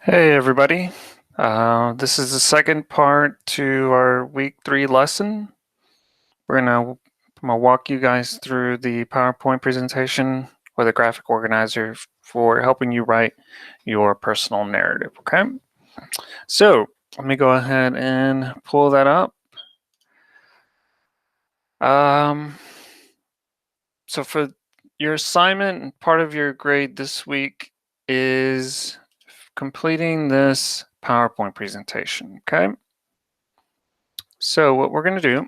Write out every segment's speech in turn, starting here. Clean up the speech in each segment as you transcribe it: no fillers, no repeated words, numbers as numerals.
Hey everybody. This is the second part to our week 3 lesson. I'm gonna walk you guys through the PowerPoint presentation with a graphic organizer for helping you write your personal narrative. Okay. So let me go ahead and pull that up. Um, so for your assignment, part of your grade this week is completing this PowerPoint presentation. Okay. So what we're going to do,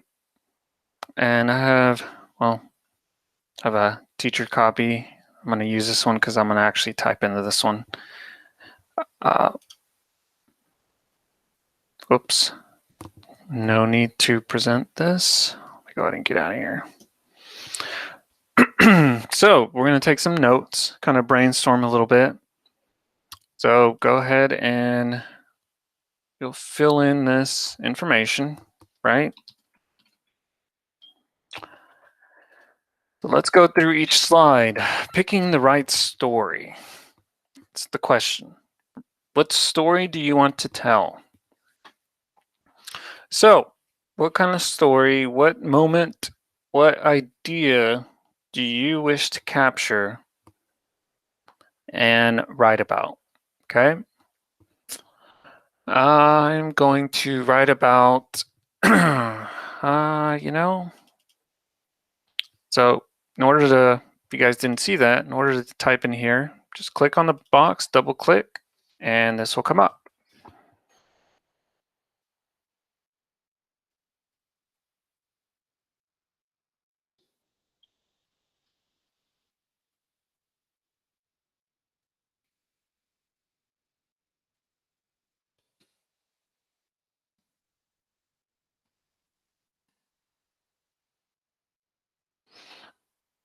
and I have a teacher copy. I'm going to use this one because I'm going to actually type into this one. Uh, Oops. No need to present this. Let me go ahead and get out of here. So we're going to take some notes, kind of brainstorm a little bit. So go ahead and you'll fill in this information, right? So let's go through each slide. Picking the right story. It's the question. What story do you want to tell? So, what kind of story, what moment, what idea do you wish to capture and write about? Okay. I'm going to write about, you know, so in order to, if you guys didn't see that, in order to type in here, just click on the box, double click, and this will come up.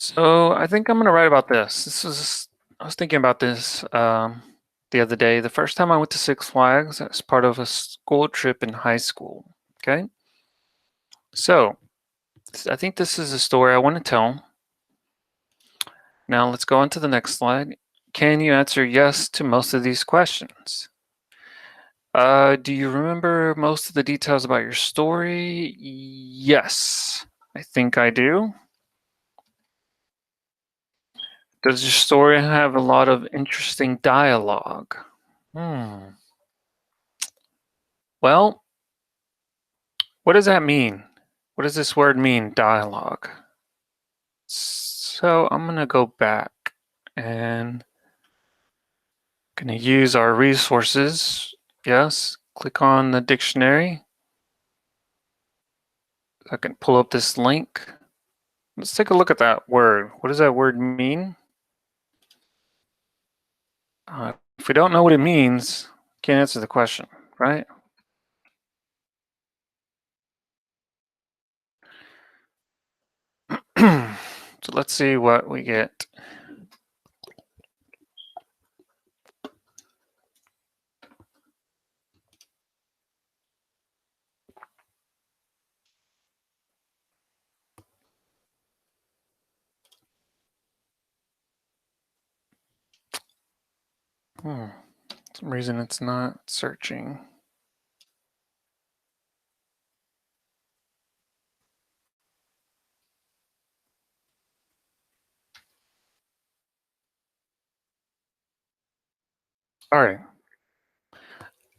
So I think I'm going to write about this. I was thinking about this the other day. The first time I went to Six Flags as part of a school trip in high school. Okay. So I think this is a story I want to tell. Now let's go on to the next slide. Can you answer yes to most of these questions? Do you remember most of the details about your story? Yes, I think I do. Does your story have a lot of interesting dialogue? Well, what does that mean? What does this word mean, dialogue? So I'm going to go back and going to use our resources. Yes, click on the dictionary. I can pull up this link. Let's take a look at that word. What does that word mean? If we don't know what it means, can't answer the question, right? So let's see what we get. For some reason it's not searching. All right.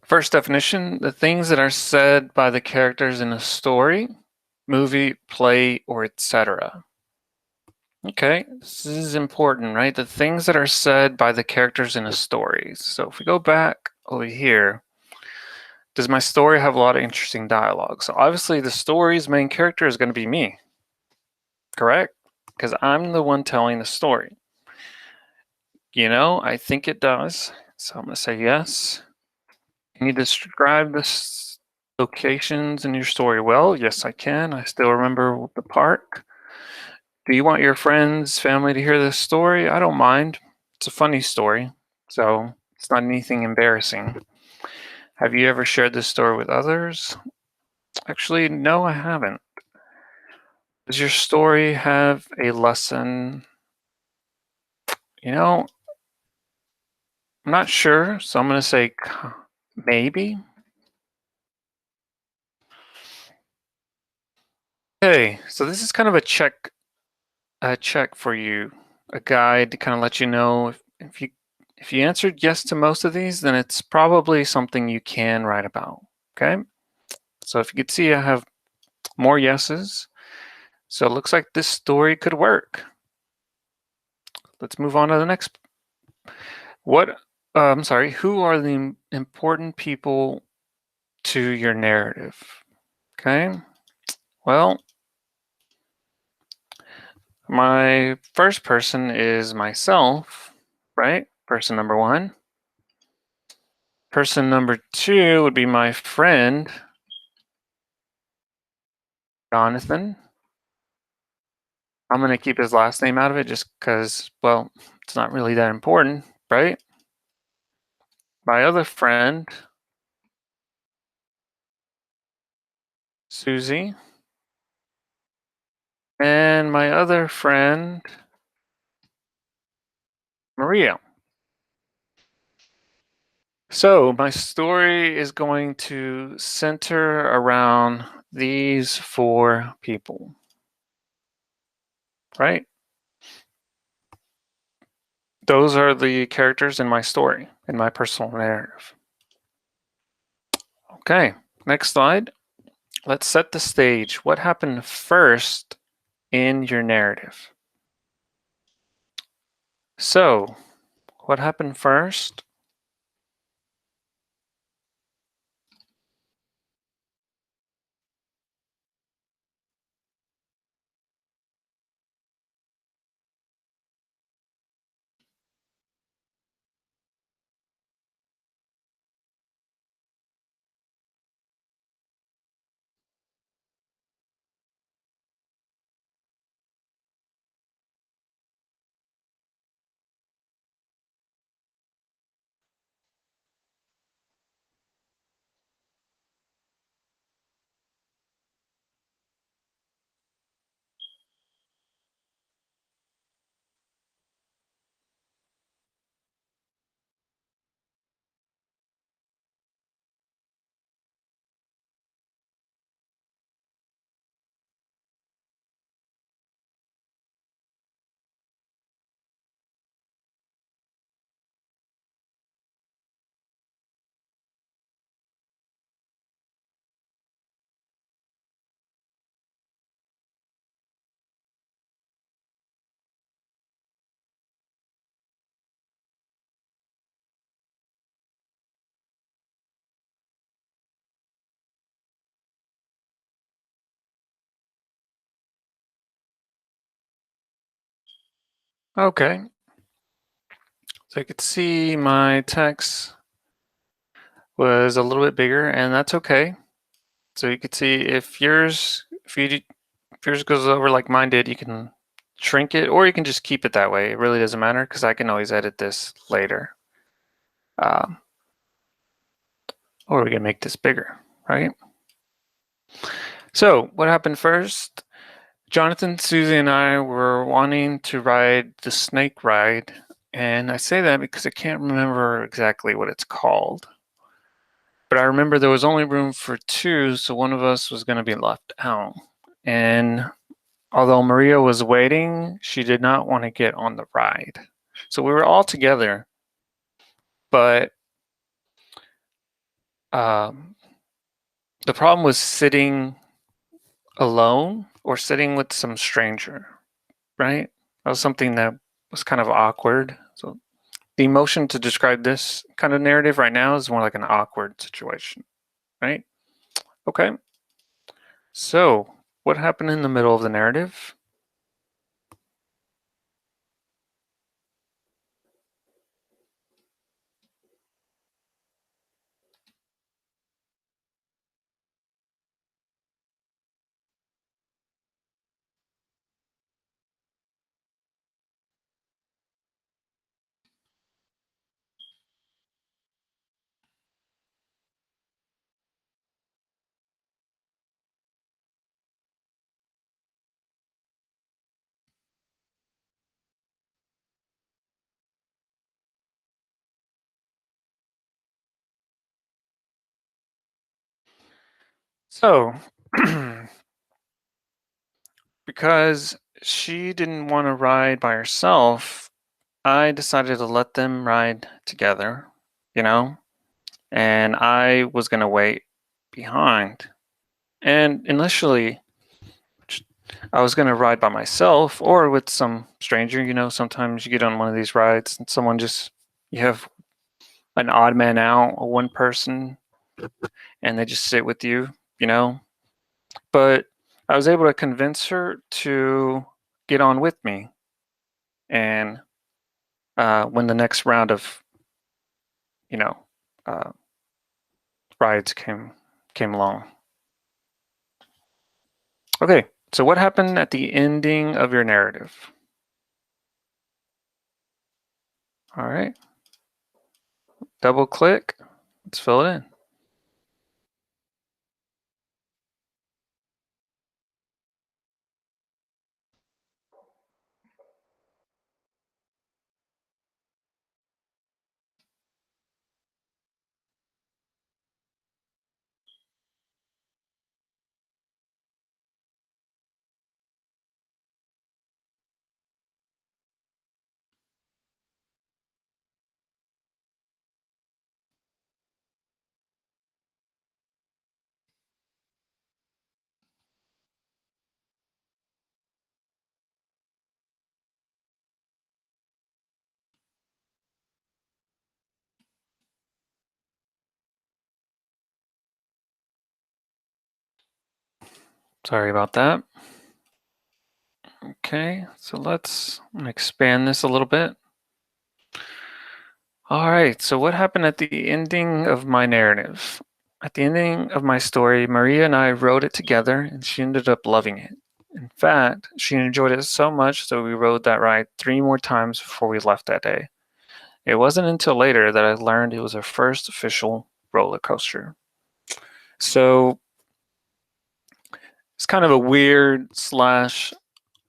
First definition, the things that are said by the characters in a story, movie, play, or etc. Okay, this is important, right? The things that are said by the characters in a story. So if we go back over here, does my story have a lot of interesting dialogue? So obviously the story's main character is going to be me, correct? Because I'm the one telling the story. You know, I think it does. So I'm going to say yes. Can you describe the locations in your story well? Yes, I can. I still remember the park. Do you want your friends, family to hear this story? I don't mind. It's a funny story, so it's not anything embarrassing. Have you ever shared this story with others? Actually, no, I haven't. Does your story have a lesson? You know, I'm not sure, so I'm going to say maybe. Okay, so this is kind of a check for you, a guide to kind of let you know if you answered yes to most of these, then it's probably something you can write about. Okay, so if you could see, I have more yeses. So it looks like this story could work. Let's move on to the next. What? I'm sorry. Who are the important people to your narrative? Okay. Well, my first person is myself, right? Person number one. Person number two would be my friend, Jonathan. I'm going to keep his last name out of it just because, well, it's not really that important, right? My other friend, Susie, and my other friend, Maria. So my story is going to center around these four people, right? Those are the characters in my story, in my personal narrative. Okay, next slide. Let's set the stage. What happened first in your narrative? So, what happened first? Okay, so you could see my text was a little bit bigger, and that's okay. So you could see if yours goes over like mine did, you can shrink it, or you can just keep it that way. It really doesn't matter because I can always edit this later. Um, or we can make this bigger, right? So what happened first? Jonathan, Susie, and I were wanting to ride the snake ride, and I say that because I can't remember exactly what it's called. But I remember there was only room for two, so one of us was going to be left out. And although Maria was waiting, she did not want to get on the ride. So we were all together, but um, the problem was sitting alone or sitting with some stranger, right? That was something that was kind of awkward. So the emotion to describe this kind of narrative right now is more like an awkward situation, right? Okay. So what happened in the middle of the narrative? So, because she didn't want to ride by herself, I decided to let them ride together, you know, and I was going to wait behind. And initially, I was going to ride by myself or with some stranger. Sometimes you get on one of these rides and you have an odd man out, or one person, and they just sit with you, you know. But I was able to convince her to get on with me. And when the next round of, you know, uh, rides came along. Okay, so what happened at the ending of your narrative? All right, double click. Let's fill it in. Sorry about that. Okay, so let's expand this a little bit. All right, so what happened at the ending of my narrative? At the ending of my story, Maria and I wrote it together, and she ended up loving it. In fact, she enjoyed it so much that we rode that ride 3 more times before we left that day. It wasn't until later that I learned it was her first official roller coaster. So it's kind of a weird slash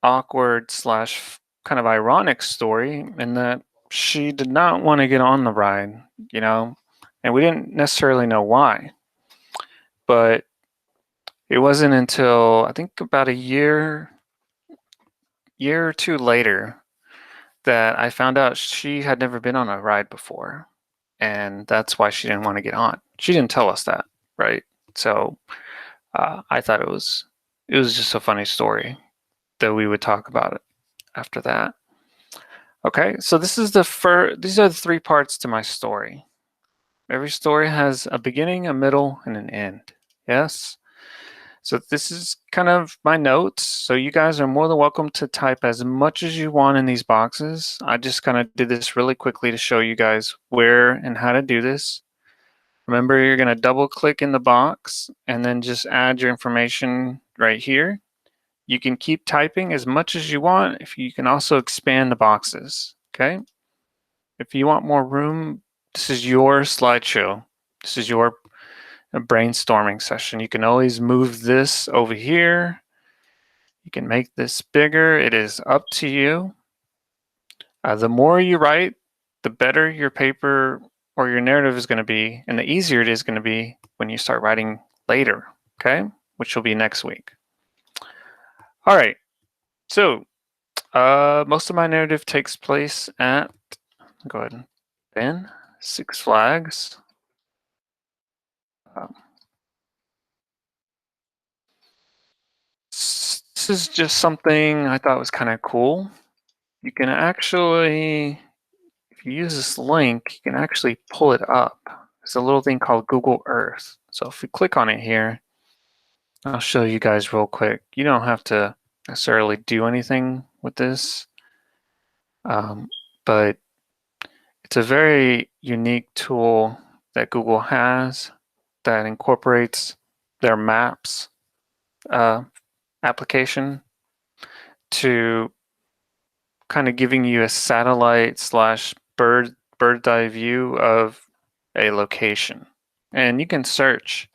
awkward slash kind of ironic story in that she did not want to get on the ride, you know, and we didn't necessarily know why. But it wasn't until I think about a year or two later that I found out she had never been on a ride before. And that's why she didn't want to get on. She didn't tell us that, right? So I thought it was just a funny story that we would talk about it after that. Okay, so these are the 3 parts to my story. Every story has a beginning, a middle, and an end. Yes? So this is kind of my notes. So you guys are more than welcome to type as much as you want in these boxes. I just kind of did this really quickly to show you guys where and how to do this. Remember, you're going to double click in the box and then just add your information right here. You can keep typing as much as you want. If you can also expand the boxes, okay? If you want more room, this is your slideshow. This is your brainstorming session. You can always move this over here. You can make this bigger. It is up to you. The more you write, the better your paper or your narrative is going to be, and the easier it is going to be when you start writing later, okay? Which will be next week. All right. So most of my narrative takes place at, go ahead and Ben, Six Flags. Um, this is just something I thought was kind of cool. You can actually, if you use this link, you can actually pull it up. There's a little thing called Google Earth. So if we click on it here, I'll show you guys real quick. You don't have to necessarily do anything with this, but it's a very unique tool that Google has that incorporates their Maps application to kind of giving you a satellite slash bird's eye view of a location. And you can search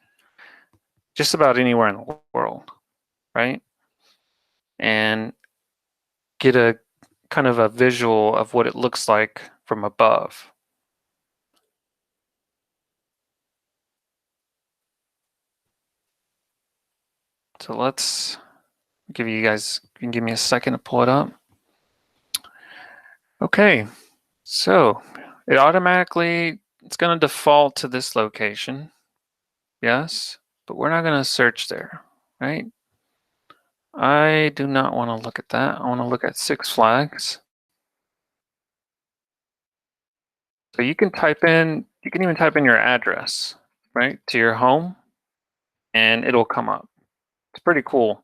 just about anywhere in the world, right? And get a kind of a visual of what it looks like from above. So let's give you guys, you can give me a second to pull it up. Okay, so it automatically, it's going to default to this location. Yes, but we're not going to search there, right? I do not want to look at that. I want to look at Six Flags. So you can type in, you can even type in your address, right, to your home, and it'll come up. It's pretty cool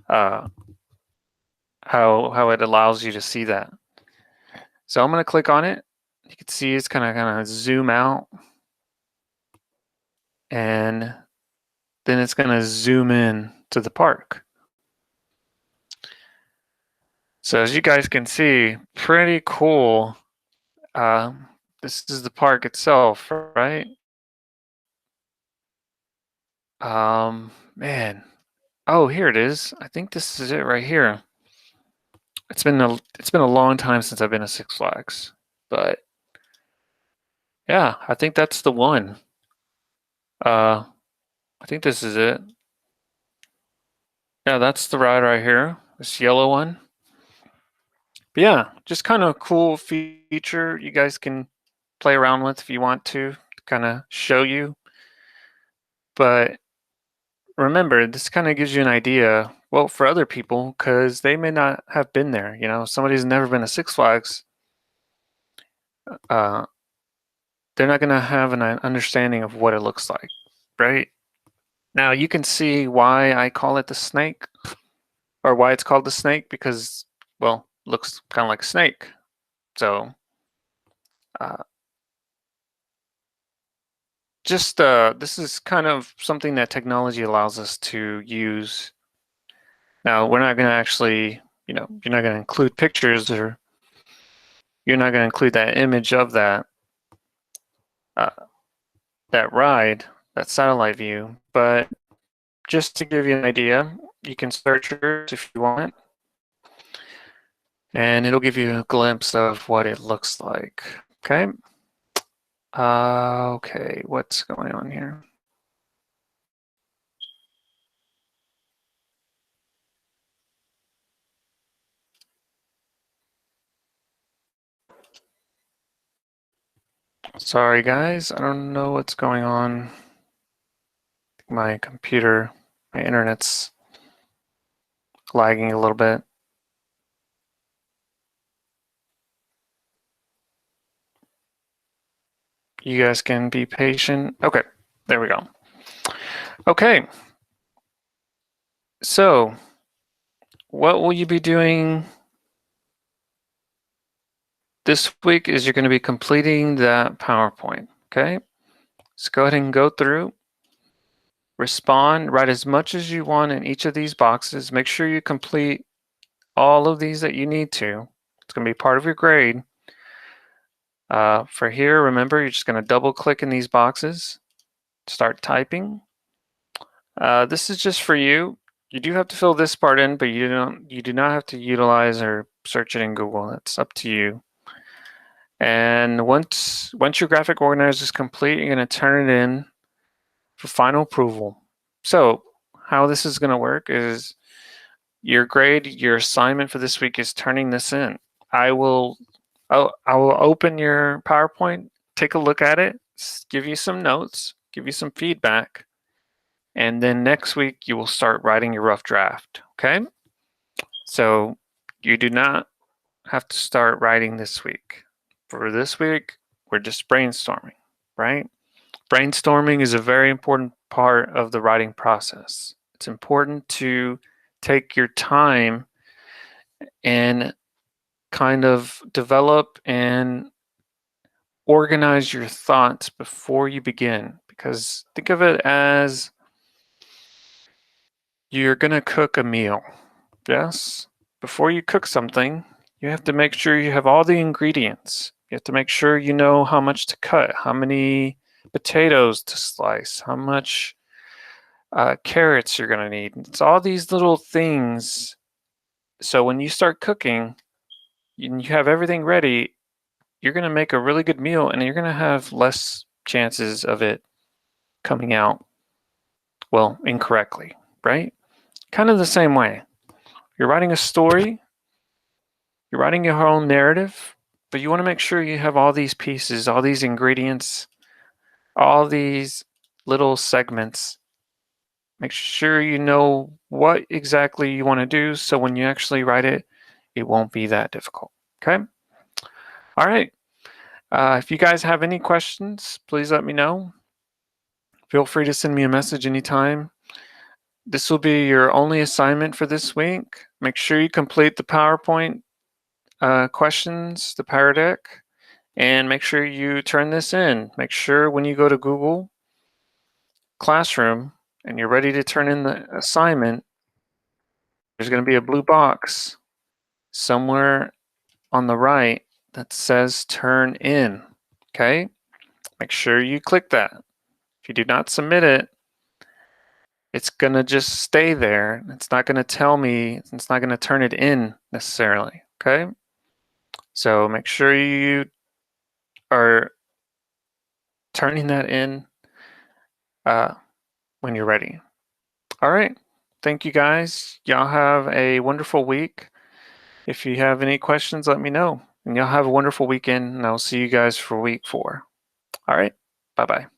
how it allows you to see that. So I'm going to click on it. You can see it's kind of zoom out, and then it's going to zoom in to the park. So as you guys can see, pretty cool. This is the park itself, right? Man. Oh, here it is. I think this is it right here. It's been a long time since I've been to Six Flags, but yeah, I think that's the one. I think this is it. Yeah, that's the ride right here. This yellow one. But yeah, just kind of cool feature you guys can play around with if you want to kind of show you. But remember, this kind of gives you an idea, well, for other people, because they may not have been there. You know, somebody's never been to Six Flags. Uh, they're not going to have an understanding of what it looks like, right? Now you can see why I call it the snake, or why it's called the snake, because, well, looks kind of like a snake. So this is kind of something that technology allows us to use. Now we're not going to actually, you're not going to include pictures, or you're not going to include that image of that that ride, that satellite view, but just to give you an idea, you can search it if you want, and it'll give you a glimpse of what it looks like. Okay. Okay, what's going on here? Sorry guys, I don't know what's going on. My computer, my internet's lagging a little bit. You guys can be patient. Okay, there we go. Okay, so what will you be doing this week is you're going to be completing that PowerPoint, okay? So go ahead and go through, respond, write as much as you want in each of these boxes. Make sure you complete all of these that you need to. It's going to be part of your grade. For here, remember, you're just going to double click in these boxes, start typing. This is just for you. You do have to fill this part in, but you do not have to utilize or search it in Google. That's up to you. And once your graphic organizer is complete, you're going to turn it in for final approval. So how this is going to work is your grade, your assignment for this week is turning this in. I will open your PowerPoint, take a look at it, give you some notes, give you some feedback, and then next week you will start writing your rough draft, okay? So you do not have to start writing this week. For this week, we're just brainstorming, right? Brainstorming is a very important part of the writing process. It's important to take your time and kind of develop and organize your thoughts before you begin, because think of it as you're going to cook a meal. Yes? Before you cook something, you have to make sure you have all the ingredients. You have to make sure you know how much to cut, how many potatoes to slice, how much carrots you're going to need. It's all these little things. So when you start cooking and you have everything ready, you're going to make a really good meal, and you're going to have less chances of it coming out, well, incorrectly. right? Kind of the same way. You're writing a story, you're writing your own narrative, but you want to make sure you have all these pieces, all these ingredients, all these little segments. Make sure you know what exactly you want to do so when you actually write it, it won't be that difficult. Okay? All right. If you guys have any questions, please let me know. Feel free to send me a message anytime. This will be your only assignment for this week. Make sure you complete the PowerPoint questions, the Power Deck, and make sure you turn this in. Make sure when you go to Google Classroom and you're ready to turn in the assignment, there's going to be a blue box somewhere on the right that says turn in. Okay? Make sure you click that. If you do not submit it, it's going to just stay there. It's not going to tell me, it's not going to turn it in necessarily. Okay? So make sure you are turning that in when you're ready. All right. Thank you guys. Y'all have a wonderful week. If you have any questions, let me know. And y'all have a wonderful weekend, and I'll see you guys for week 4. All right. Bye-bye.